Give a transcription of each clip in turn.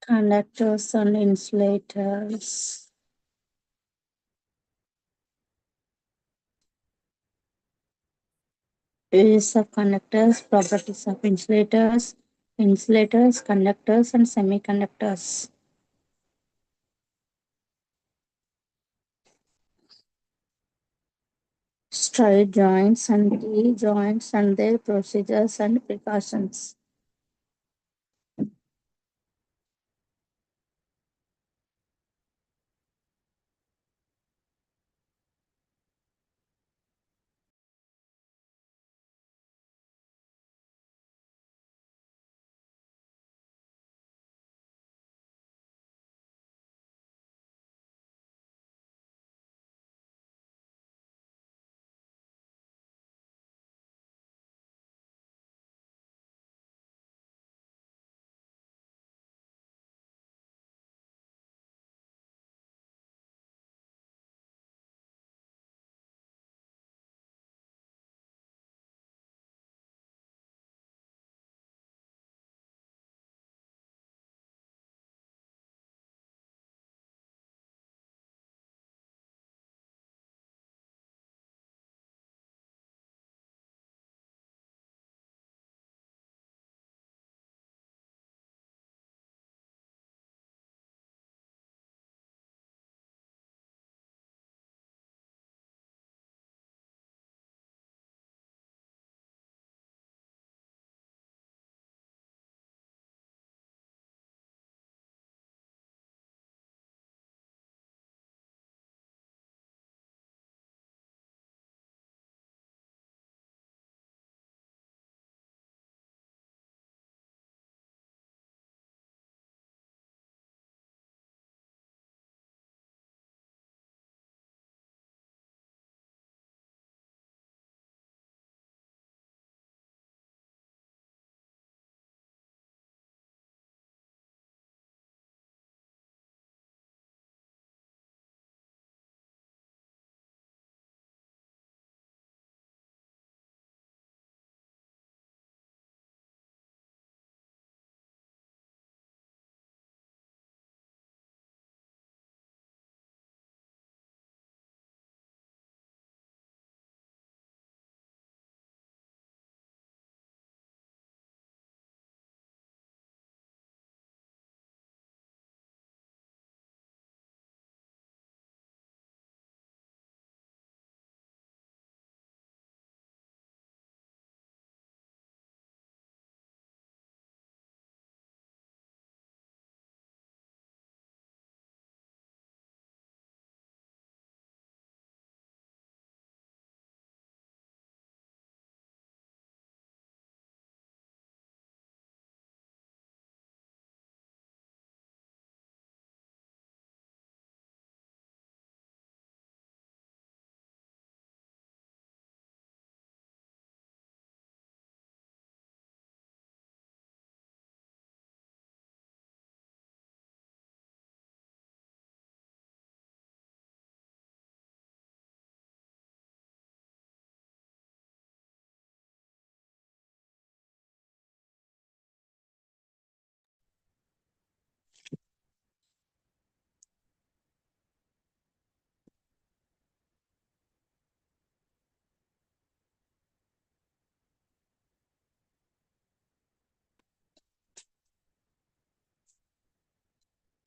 Conductors and insulators. Uses of conductors, properties of insulators, conductors, and semiconductors. Straight joints and T joints and their procedures and precautions.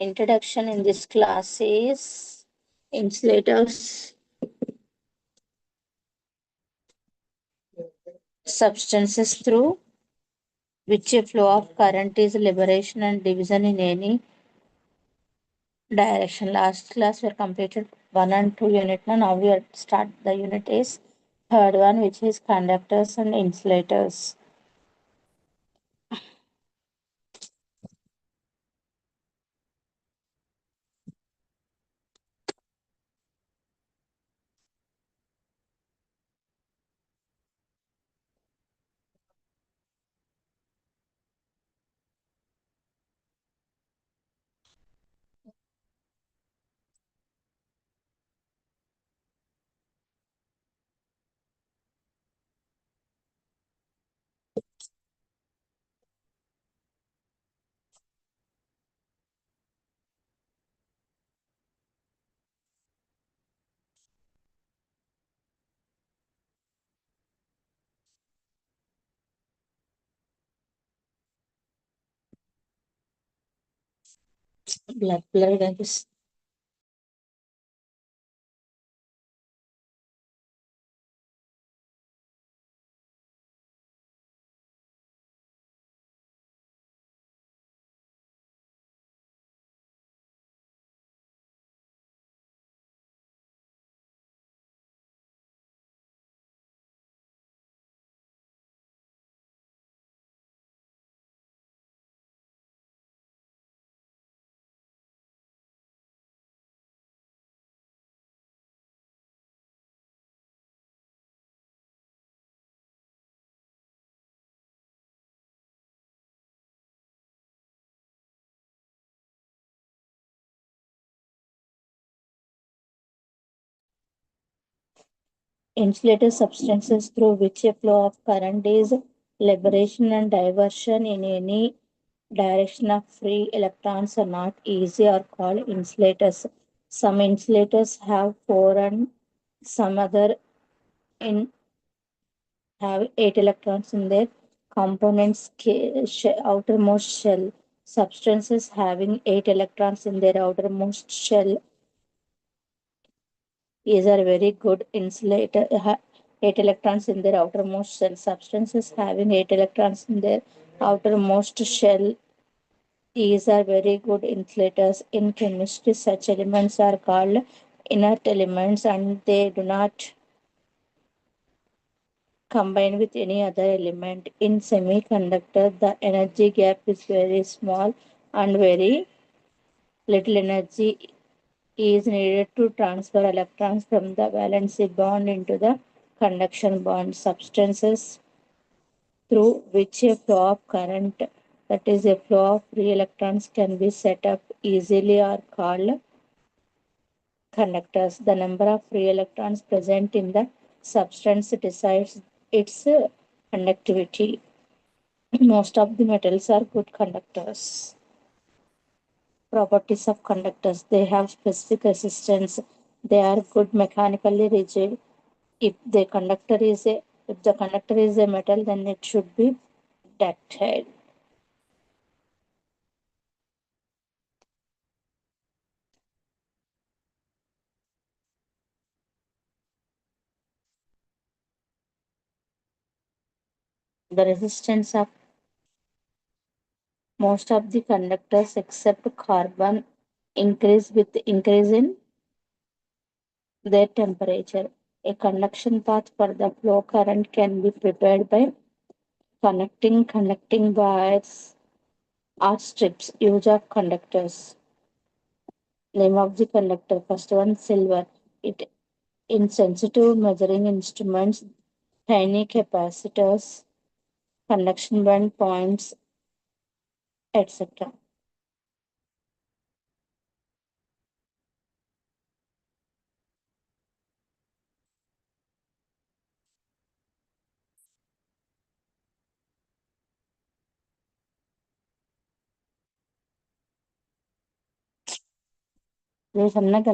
Introduction in this class is insulators, substances through which a flow of current is liberation and division in any direction. Last class we completed 1 and 2 unit. Now we are start the unit is third one, which is conductors and insulators. Blur కనిపిస్తుంది. Insulator substances through which a flow of current is liberation and diversion in any direction of free electrons are not easy or called insulators. Some insulators have four and some other in have 8 electrons in their components outermost shell. Substances having 8 electrons in their outermost shell is a very good insulator. 8 electrons in their outermost shell. Substances having 8 electrons in their outermost shell is are very good insulators. In chemistry, such elements are called inert elements and they do not combine with any other element. In semiconductor, the energy gap is very small and very little energy is needed to transfer electrons from the valency bond into the conduction bond. Substances through which a flow of current, that is a flow of free electrons, can be set up easily are called conductors. The number of free electrons present in the substance decides its conductivity. Most of the metals are good conductors. Properties of conductors: they have specific resistance, they are good mechanically rigid. If the conductor is a metal, then it should be ductile. The resistance of most of the conductors except carbon increase with increase in their temperature. A conduction path for the flow current can be prepared by connecting conducting wires or strips. Use of conductors. Name of the conductor. First one, silver. It in sensitive measuring instruments, tiny capacitors, conduction band points, etc. There's another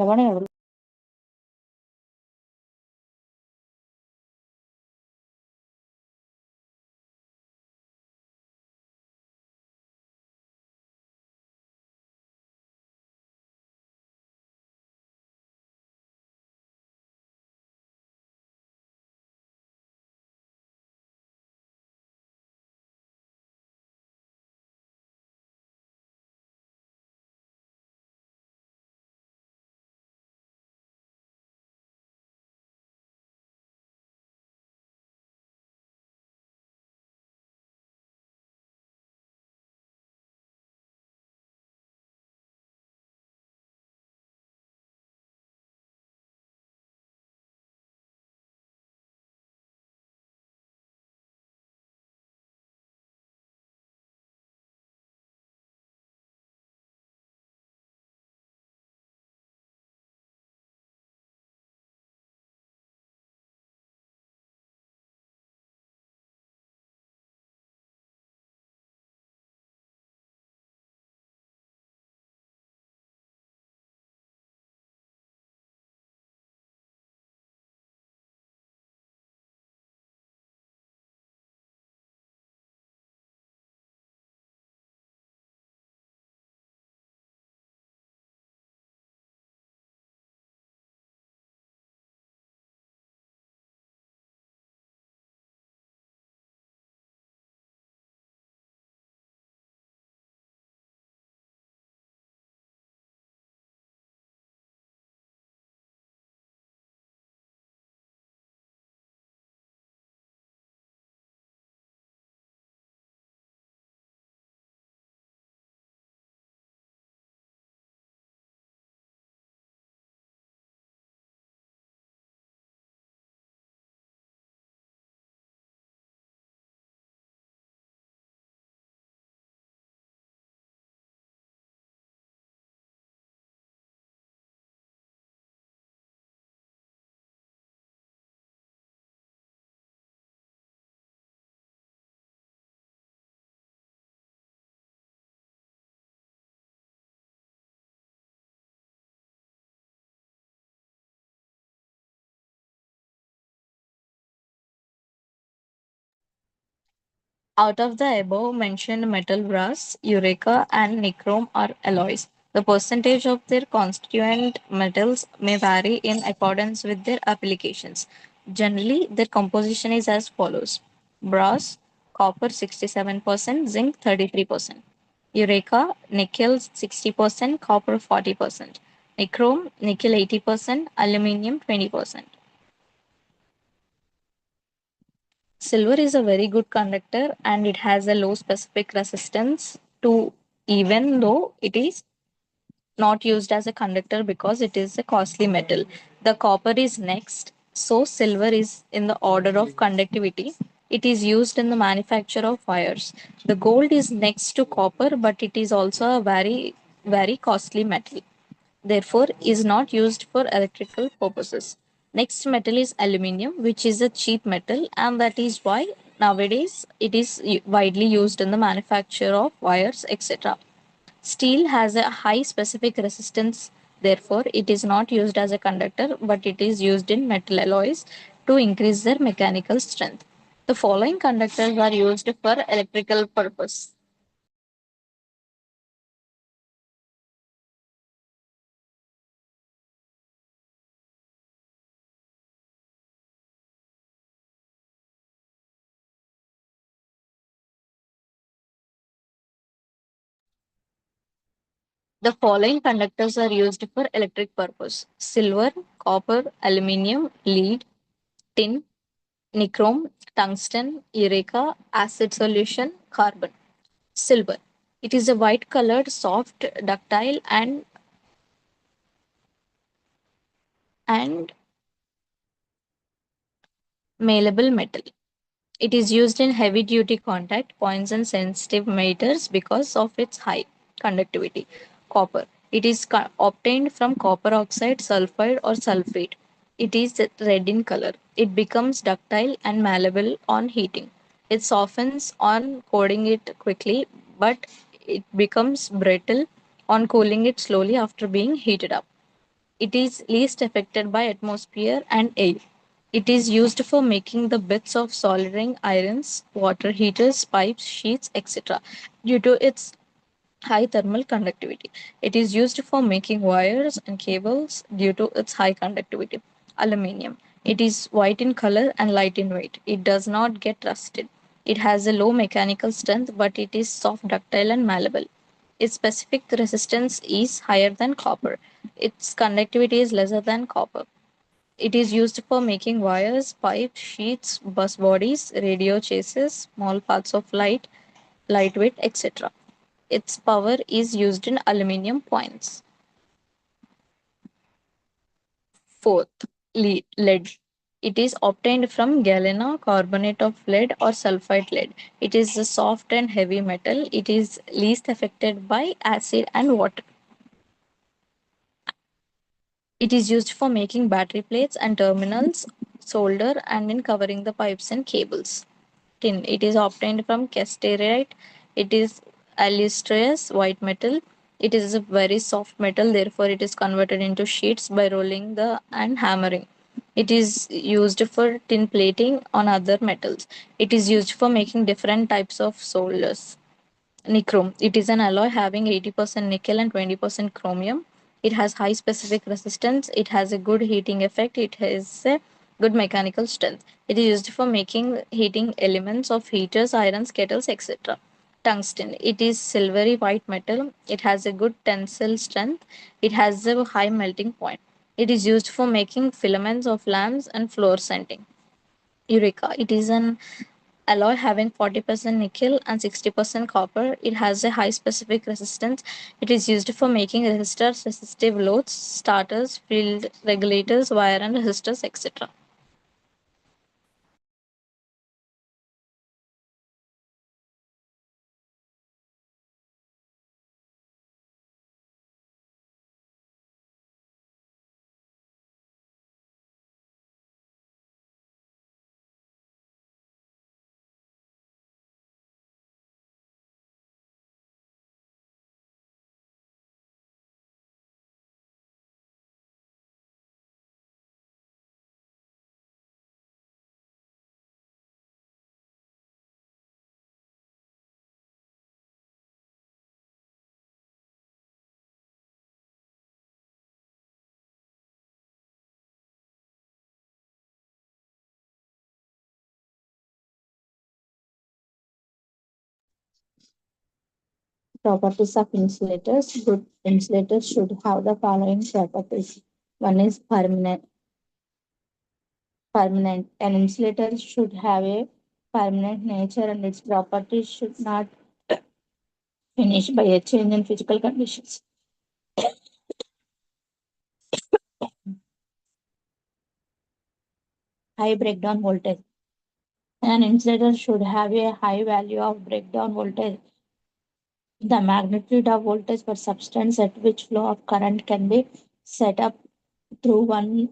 Out of the above mentioned metal, brass, eureka, and nichrome are alloys. The percentage of their constituent metals may vary in accordance with their applications. Generally, their composition is as follows: brass, copper 67%, zinc 33%. Eureka, nickel 60%, copper 40%. Nichrome, nickel 80%, aluminium 20%. Silver is a very good conductor and it has a low specific resistance to, even though it is not used as a conductor because it is a costly metal. The copper is next, so silver is in the order of conductivity. It is used in the manufacture of wires. The gold is next to copper, but it is also a very costly metal, therefore is not used for electrical purposes. Next metal is aluminium, which is a cheap metal, and that is why nowadays it is widely used in the manufacture of wires, etc. Steel has a high specific resistance, therefore it is not used as a conductor, but it is used in metal alloys to increase their mechanical strength. The following conductors are used for electrical purpose. The following conductors are used for electric purpose: silver, copper, aluminium, lead, tin, nichrome, tungsten, eureka, acid solution, carbon. Silver. It is a white colored, soft, ductile, and malleable metal. It is used in heavy duty contact points and sensitive meters because of its high conductivity. Copper. It is obtained from copper oxide, sulfide, or sulfate. It is red in color. It becomes ductile and malleable on heating. It softens on cooling it quickly, but it becomes brittle on cooling it slowly after being heated up. It is least affected by atmosphere and air. It is used for making the bits of soldering irons, water heaters, pipes, sheets, etc. due to its high thermal conductivity. It is used for making wires and cables due to its high conductivity. Aluminium. It is white in color and light in weight. It does not get rusted. It has a low mechanical strength, but it is soft, ductile, and malleable. Its specific resistance is higher than copper. Its conductivity is lesser than copper. It is used for making wires, pipes, sheets, bus bodies, radio chases, small parts of lightweight, etc. Its power is used in aluminium points. Fourth, lead. It is obtained from galena, carbonate of lead, or sulfide lead. It is a soft and heavy metal. It is least affected by acid and water. It is used for making battery plates and terminals, solder, and in covering the pipes and cables. Tin. It is obtained from casterite. It is lustrous white metal. It is a very soft metal, therefore it is converted into sheets by rolling the and hammering. It is used for tin plating on other metals. It is used for making different types of solders. Nichrome. It is an alloy having 80% nickel and 20% chromium. It has high specific resistance. It has a good heating effect. It has a good mechanical strength. It is used for making heating elements of heaters, irons, kettles, etc. Tungsten. It is silvery white metal. It has a good tensile strength. It has a high melting point. It is used for making filaments of lamps and fluorescenting. Eureka. It is an alloy having 40% nickel and 60% copper. It has a high specific resistance. It is used for making resistors, resistive loads, starters, field regulators, wire and resistors, etc. Properties of insulators. Good insulators should have the following properties. One is permanent. An insulator should have a permanent nature and its properties should not finish by a change in physical conditions. High breakdown voltage. An insulator should have a high value of breakdown voltage. The magnitude of voltage per substance at which flow of current can be set up through 1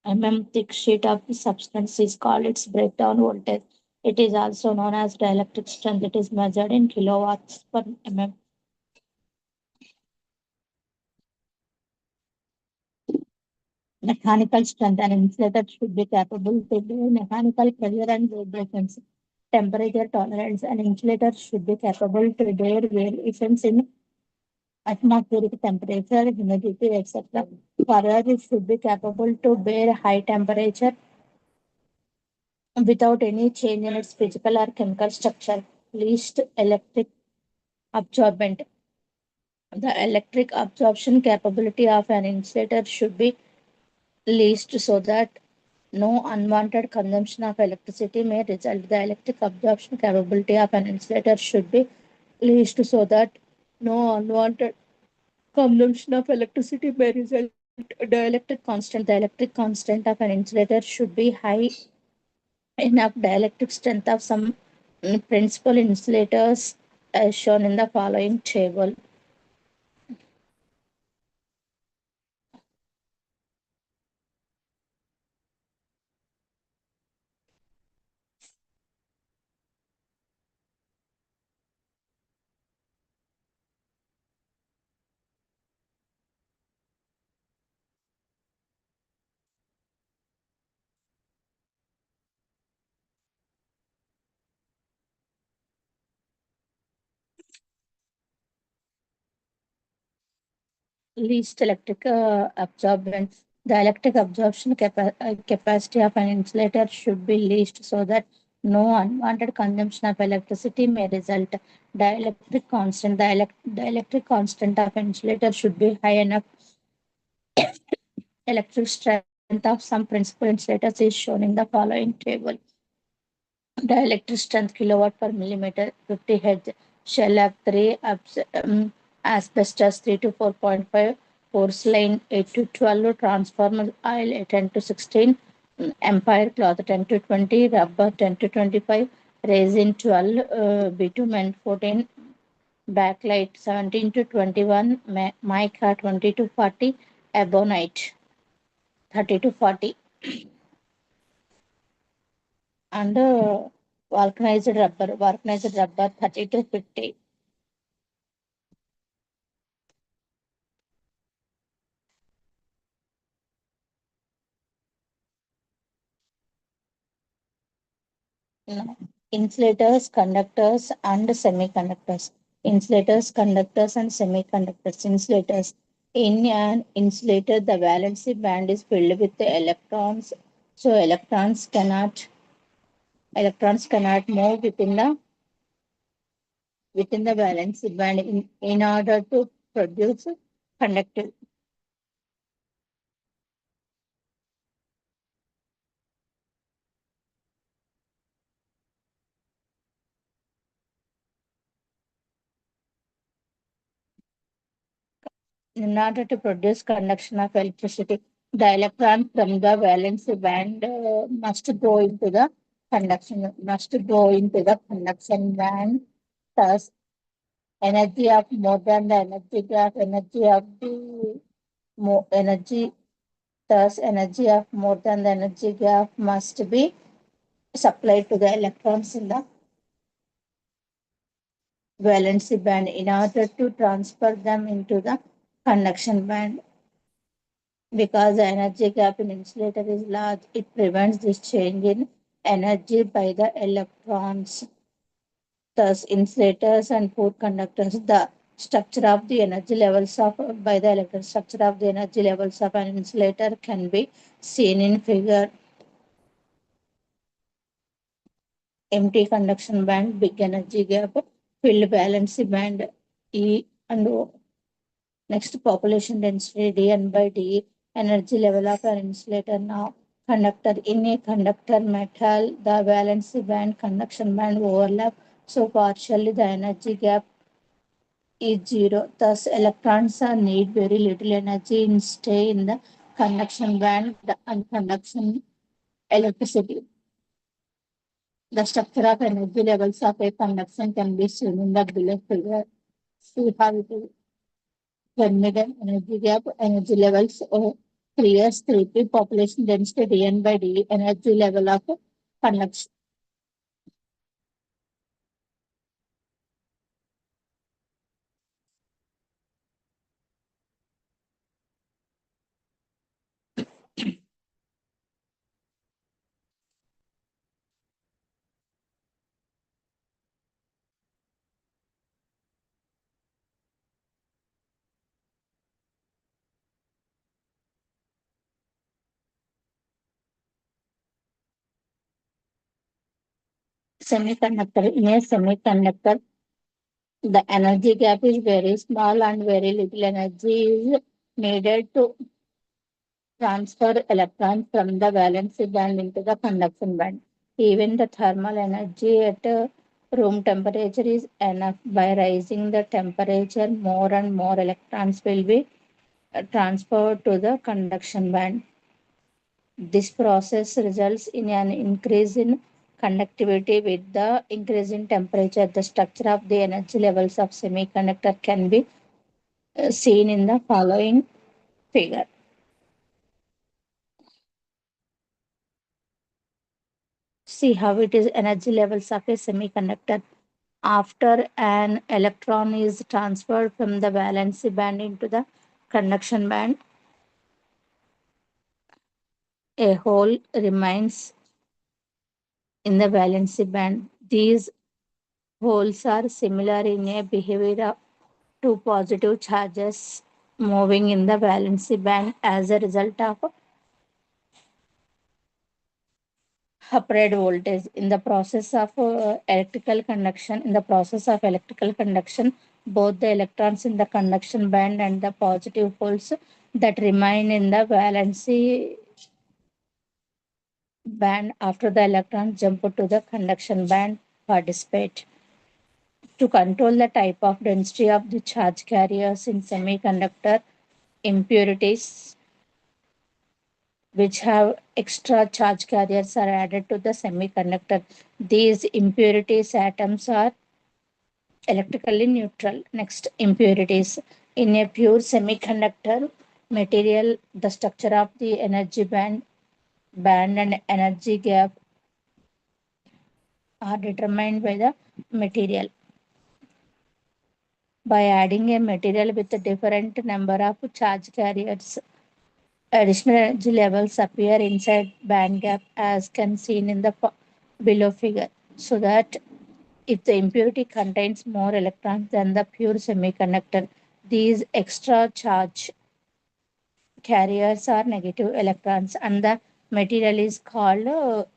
mm thick sheet of the substance is called its breakdown voltage. It is also known as dielectric strength. It is measured in kilowatts per mm. Mechanical strength. An insulator should be capable to bear mechanical pressure and vibrations. Temperature tolerance. An insulator should be capable to bear variations in atmospheric temperature, humidity, etc. Further, it should be capable to bear high temperature without any change in its physical or chemical structure. Least electric absorbent. The electric absorption capability of an insulator should be least so that no unwanted consumption of electricity may result. The electric absorption capability of an insulator should be least so that no unwanted consumption of electricity may result. Dielectric constant. The electric constant of an insulator should be high enough dielectric strength of some principal insulators as shown in the following table. Least electric absorbance. The electric absorption capacity of an insulator should be least so that no unwanted consumption of electricity may result. Dielectric constant. The electric constant of an insulator should be high enough. Electric strength of some principal insulators is shown in the following table. Dielectric strength kilowatt per millimeter 50 Hz. Shell of 3, asbestos 3 to 4.5, porcelain 8 to 12, transformer oil 10 to 16, empire cloth 10 to 20, rubber 10 to 25, resin 12, bitumen 14, backlight 17 to 21, mica 20 to 40, ebonite 30 to 40, and vulcanized rubber 30 to 50. No. Insulators, conductors, and semiconductors. Insulators, conductors, and semiconductors. Insulators. In an insulator, the valency band is filled with the electrons, so electrons cannot move within the valency band in order to produce conductivity. In order to produce conduction of electricity, the electron from the valence band must go into the conduction band. Thus, energy of more than the energy graph, energy of the more energy. Thus, energy of more than the energy graph must be supplied to the electrons in the valency band in order to transfer them into the conduction band. Because the energy gap in insulator is large, it prevents this change in energy by the electrons. Thus, insulators and poor conductors, the structure of the energy levels of by the electron structure of the energy levels of an insulator can be seen in figure. Empty conduction band, big energy gap, filled valency band. E and O. Next, population density dN by d, energy level of an insulator. Now, conductor in a conductor metal, the valency band conduction band overlap, so partially the energy gap is zero. Thus, electrons need very little energy and stay in the conduction band and conduction electricity. The structure of energy levels of a conduction can be seen in the below figure. See how it is. Pyramidal energy gap, energy levels, 3s, 3p, population density, dn by d, energy level of conduction. Semiconductor. In a semiconductor, the energy gap is very small and very little energy is needed to transfer electrons from the valency band into the conduction band. Even the thermal energy at room temperature is enough. By raising the temperature, more and more electrons will be transferred to the conduction band. This process results in an increase in conductivity with the increase in temperature. The structure of the energy levels of semiconductor can be seen in the following figure. See how it is energy levels of a semiconductor. After an electron is transferred from the valency band into the conduction band, a hole remains in the valency band. These holes are similar in a behavior to positive charges moving in the valency band as a result of applied voltage. In the process of electrical conduction, both the electrons in the conduction band and the positive holes that remain in the valency band after the electrons jump to the conduction band participate. To control the type of density of the charge carriers in semiconductor, impurities which have extra charge carriers are added to the semiconductor. These impurities atoms are electrically neutral. Next, impurities. In a pure semiconductor material, the structure of the energy band and energy gap are determined by the material. By adding a material with a different number of charge carriers, additional energy levels appear inside band gap as can seen in the below figure. So that if the impurity contains more electrons than the pure semiconductor, these extra charge carriers are negative electrons and the material is called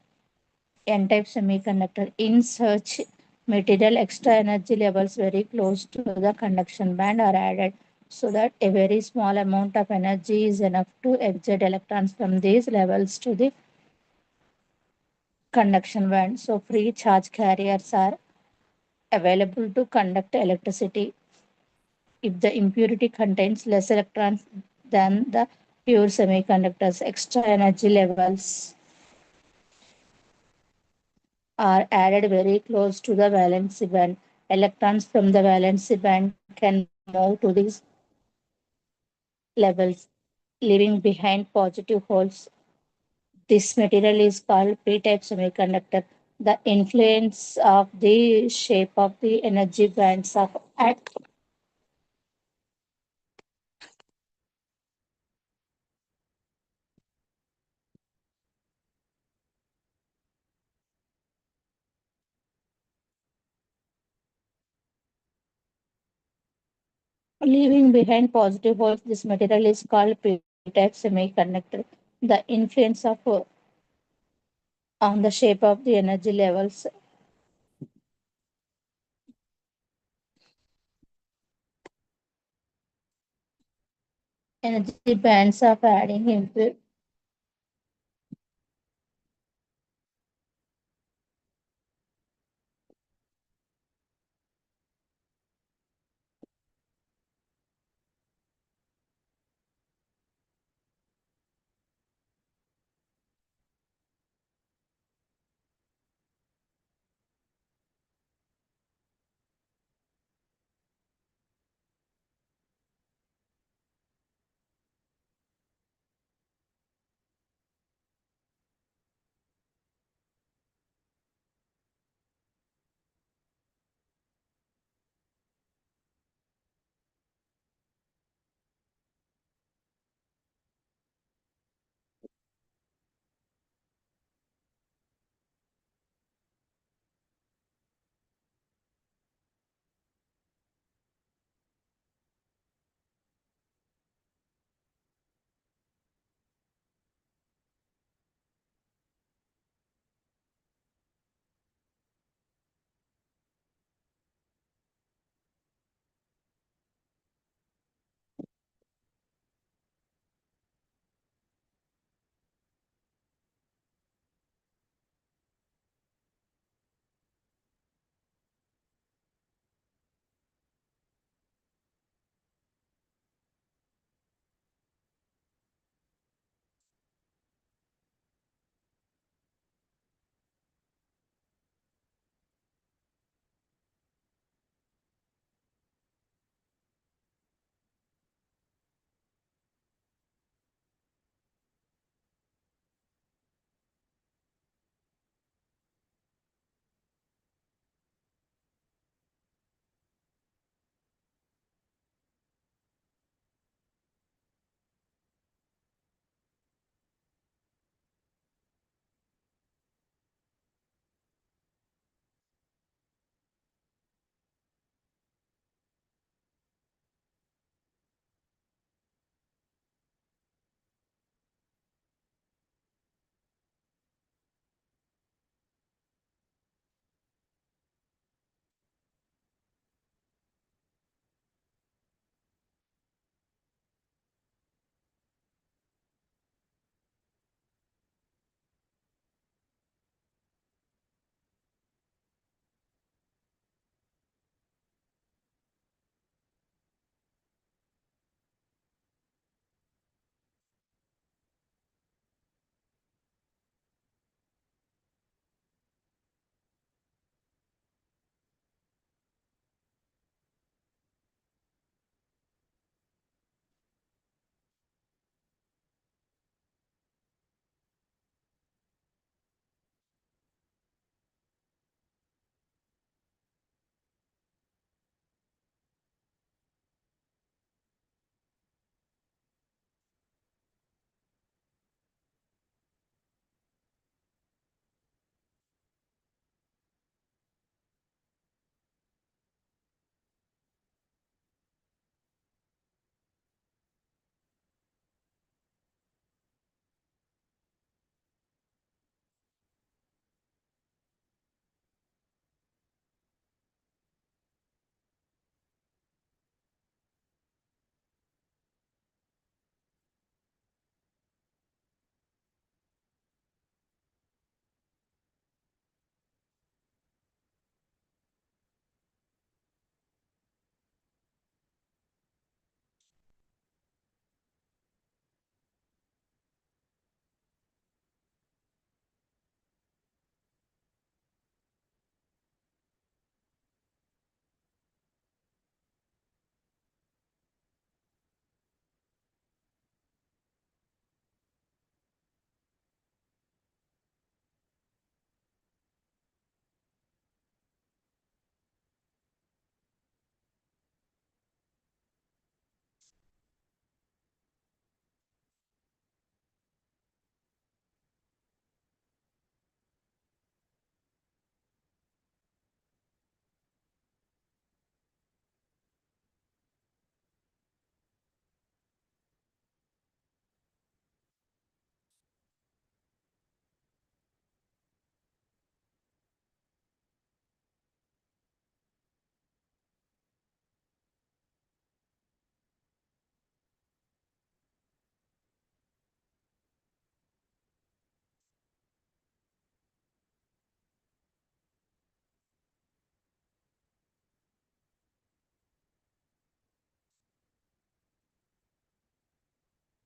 n-type semiconductor. In such material, extra energy levels very close to the conduction band are added so that a very small amount of energy is enough to exert electrons from these levels to the conduction band. So free charge carriers are available to conduct electricity. If the impurity contains less electrons than the pure semiconductors, extra energy levels are added very close to the valency band. Electrons from the valency band can move to these levels, leaving behind positive holes. This material is called p-type semiconductor. The influence of the shape of the energy bands of at leaving behind positive holes. This material is called p-type semiconductor. The influence of on the shape of the energy levels Energy bands of adding impure.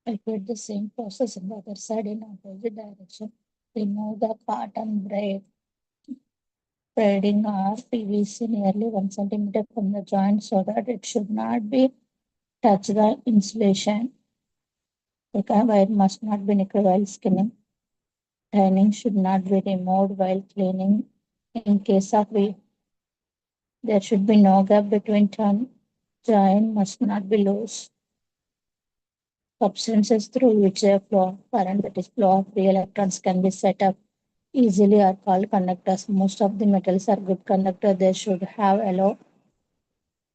Repeat the same process in the other side in opposite direction. Remove the cotton braiding or PVC nearly 1 centimeter from the joint so that it should not be touch the insulation. The wire must not be nickel while skinning. Lining should not be removed while cleaning. In case of there should be no gap between turn. Joint must not be loose. Substances through which a flow current, that is flow of free electrons, can be set up easily are called conductors. Most of the metals are good conductor. They should have a low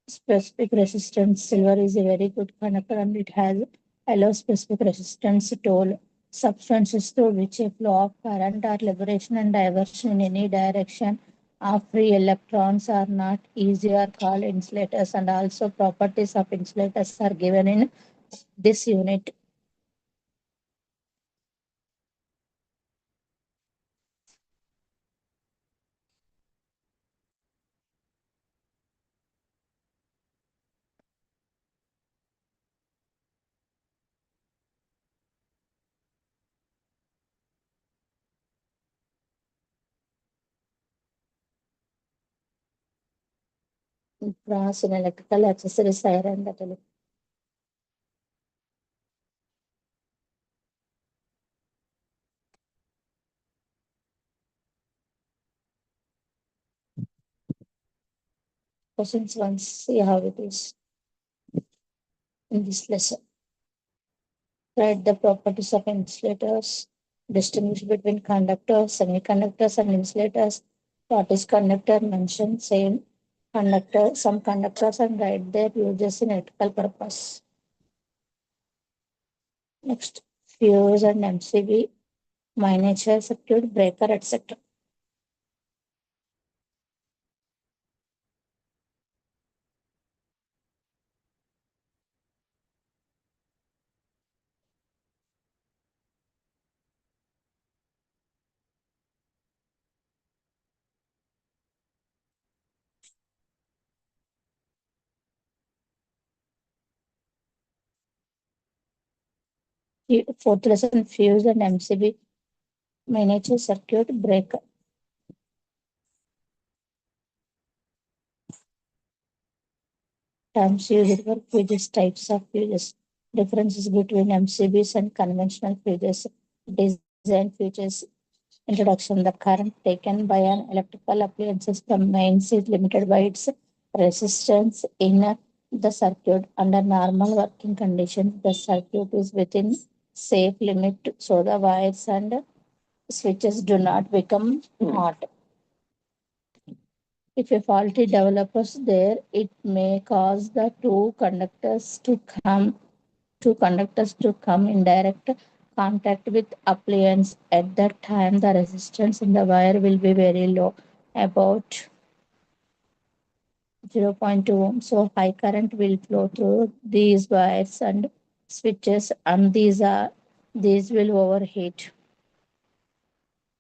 specific resistance. Silver is a very good conductor and it has a low specific resistance toll. Substances through which a flow of current or liberation and diversion in any direction of free electrons are not easy are called insulators, and also properties of insulators are given in this unit. Brass in electrical accessories, iron, that questions once see how it is in this lesson. Write the properties of insulators. Distinguish between conductors, semiconductors, and insulators. What is conductor? Mention same conductor, some conductors, and write their uses in electrical purpose. Next, fuse and MCB, miniature circuit breaker, etc. Fourth lesson, fuse and MCB, miniature circuit breaker. Terms used for fuses, types of fuses, differences between MCBs and conventional fuses, design fuses, introduction. The current taken by an electrical appliances from mains is limited by its resistance in the circuit. Under normal working conditions, the circuit is within safe limit, so the wires and switches do not become hot. If a faulty develops there, it may cause the two conductors to come in direct contact with appliance. At that time, the resistance in the wire will be very low, about 0.2 ohm. So high current will flow through these wires and switches, and these will overheat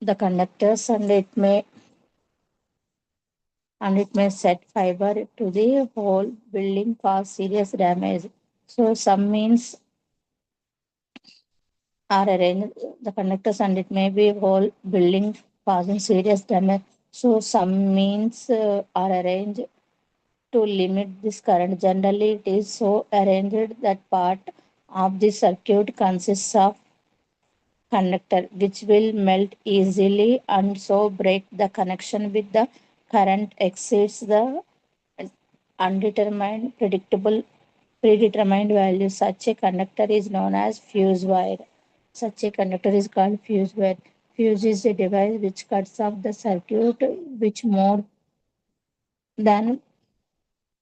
the conductors, and it may set fiber to the whole building, cause serious damage. So some means are arranged the conductors, and it may be whole building causing serious damage. So some means are arranged to limit this current. Generally, it is so arranged that part of the circuit consists of conductor which will melt easily and so break the connection with the current exceeds the undetermined predictable predetermined value. Such a conductor is known as fuse wire. Such a conductor is called fuse wire. Fuse is a device which cuts off the circuit which more than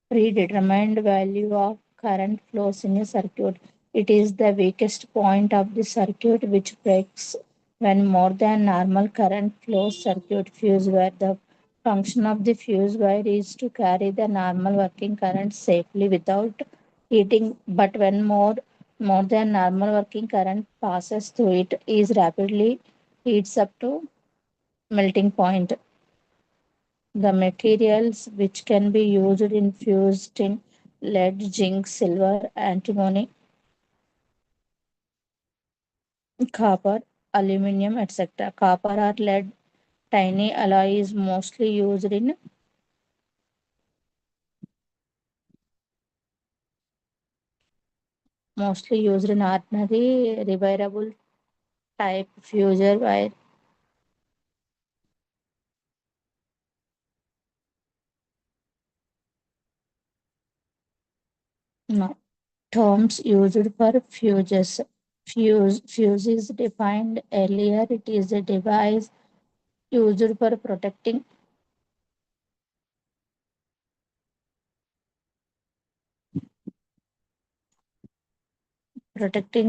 predetermined value of current flows in a circuit. It is the weakest point of the circuit which breaks when more than normal current flows. Circuit fuse wire. The function of the fuse wire is to carry the normal working current safely without heating, but when more than normal working current passes through it is rapidly heats up to melting point. The materials which can be used in fused tin, lead, zinc, silver, antimony, copper, aluminum, etc. Copper or lead tiny alloy is mostly used in ordinary rewirable type fuser wire. No. Terms used for fuses. Fuse is defined earlier. It is a device used for protecting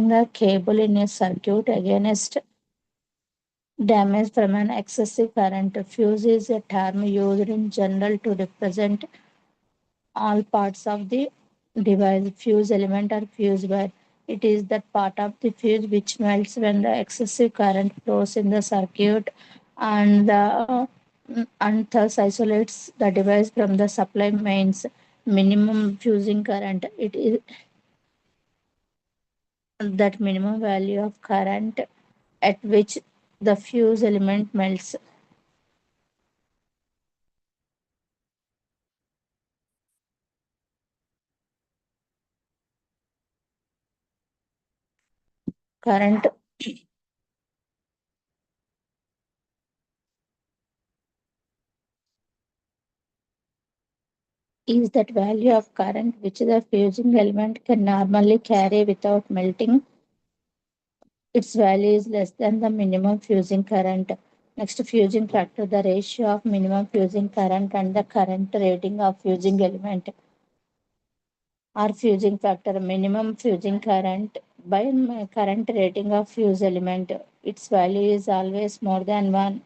the cable in a circuit against damage from an excessive current. Fuse is a term used in general to represent all parts of the device. Fuse element or fuse wire. It is that part of the fuse which melts when the excessive current flows in the circuit and and thus isolates the device from the supply mains minimum fusing current. It is that minimum value of current at which the fuse element melts. Current is that value of current which the fusing element can normally carry without melting. Its value is less than the minimum fusing current. Next, fusing factor, the ratio of minimum fusing current and the current rating of fusing element. Or fusing factor, minimum fusing current by current rating of fuse element. Its value is always more than 1.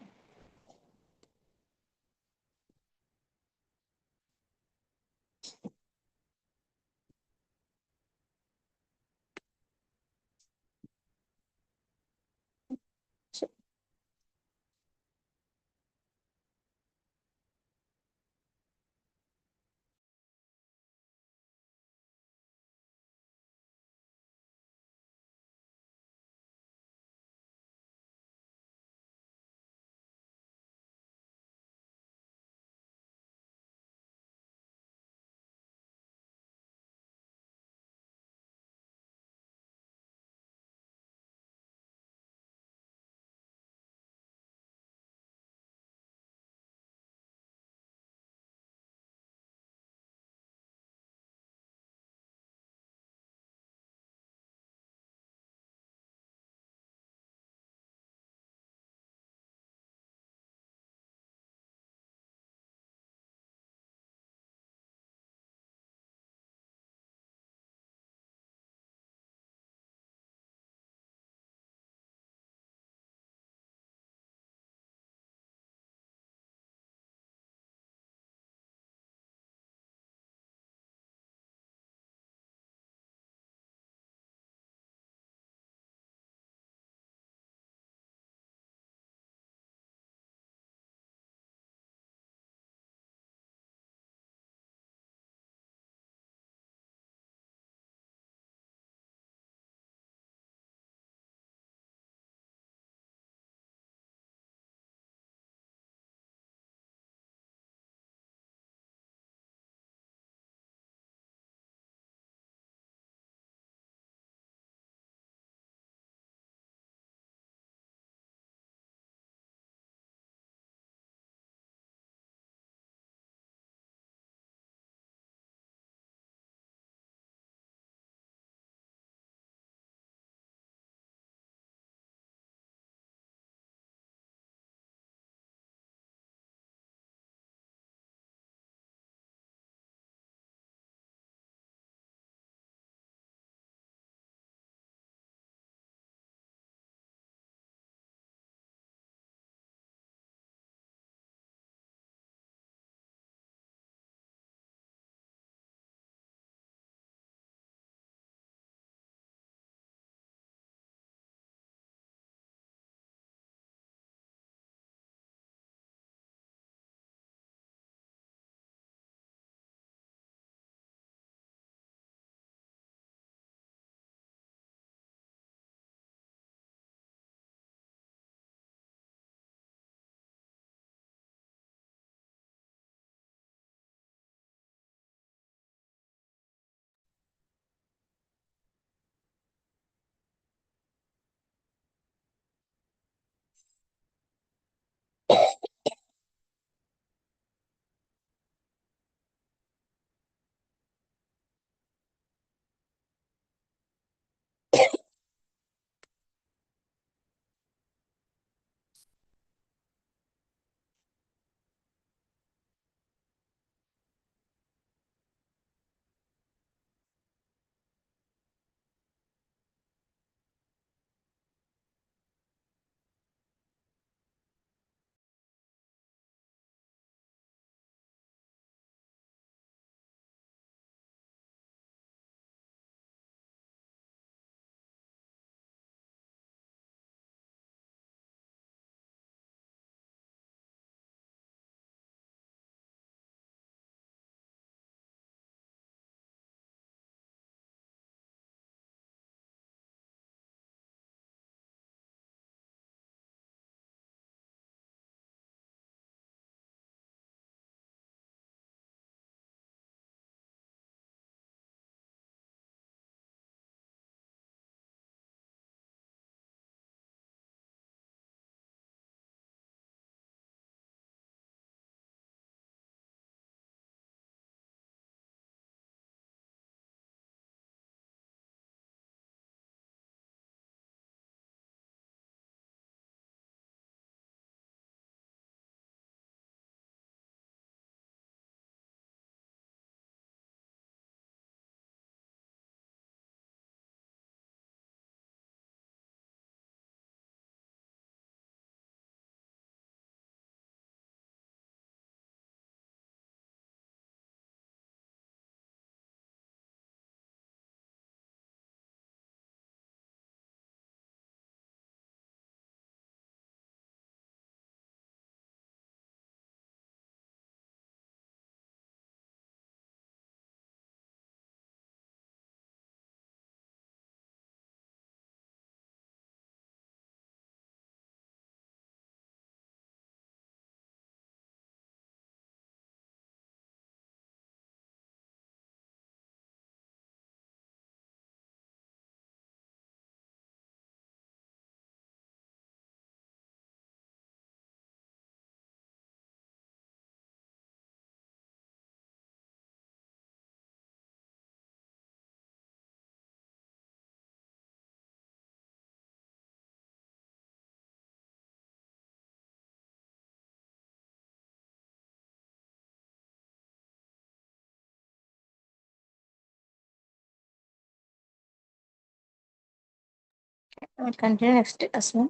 Continue next, Asma.